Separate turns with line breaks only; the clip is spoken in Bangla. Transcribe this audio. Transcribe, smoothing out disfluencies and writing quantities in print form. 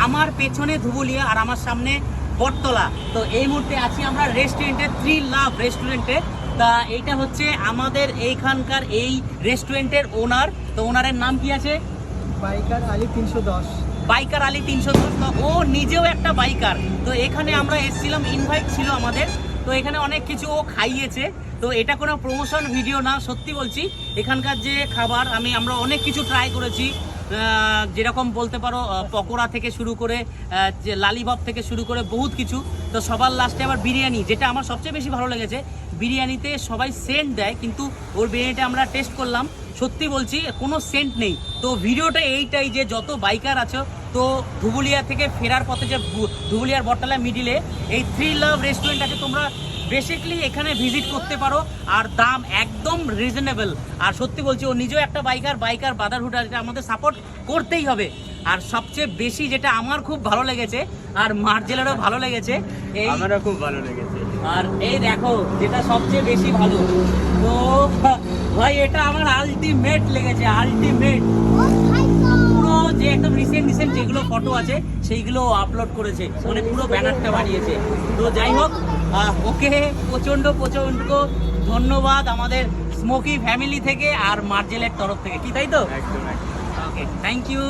আমার পেছনে ধুবুলিয়া আর আমার সামনে বটতলা। তো এই মুহূর্তে আছি আমরা রেস্টুরেন্টে, থ্রি লাভ রেস্টুরেন্টে। তা এইটা হচ্ছে আমাদের এইখানকার এই রেস্টুরেন্টের ওনার। তো ওনারের নাম কি আছে?
বাইকার আলী 310।
বাইকার আলী 310। তো ও নিজেও একটা বাইকার। তো এখানে আমরা এসেছিলাম, ইনভাইট ছিল আমাদের। তো এখানে অনেক কিছু ও খাইয়েছে। তো এটা কোনো প্রমোশন ভিডিও না, সত্যি বলছি। এখানকার যে খাবার আমরা অনেক কিছু ট্রাই করেছি, যেরকম বলতে পারো পকোড়া থেকে শুরু করে যে লালিপপ থেকে শুরু করে বহুত কিছু। তো সবার লাস্টে আবার বিরিয়ানি, যেটা আমার সবচেয়ে বেশি ভালো লেগেছে। বিরিয়ানিতে সবাই সেন্ট দেয়, কিন্তু ওর বিরিয়ানিটা আমরা টেস্ট করলাম, সত্যি বলছি কোনো সেন্ট নেই। তো ভিডিওটা এইটাই যে যত বাইকার আছো, তো ধুবুলিয়া থেকে ফেরার পথে যে ধুবুলিয়ার বটতলা মিডিলে এই থ্রি লাভ রেস্টুরেন্ট আছে, তোমরা বেসিক্যালি এখানে ভিজিট করতে পারো। আর দাম একদম রিজনেবল। আর সত্যি বলছি, ও নিজেও একটা বাইকার ব্রাদারহুড, যেটা আমাদের সাপোর্ট করতেই হবে। আর সবচেয়ে বেশি যেটা আমার খুব ভালো লেগেছে, আর মার্জেলেরও ভালো লেগেছে, এই
আমারও খুব ভালো লেগেছে।
আর এই দেখো যেটা সবচেয়ে বেশি ভালো, তো ভাই এটা আমার আলটিমেট লেগেছে, আলটিমেট। পুরো যে একদম রিসেন্ট যেগুলো ফটো আছে সেইগুলো আপলোড করেছে, মানে পুরো ব্যানারটা বানিয়েছে। তো যাই হোক, ওকে প্রচন্ড ধন্যবাদ আমাদের স্মোকি ফ্যামিলি থেকে আর মার্জেলের তরফ থেকে, কি তাই তো?
একদম
ওকে, থ্যাংক ইউ।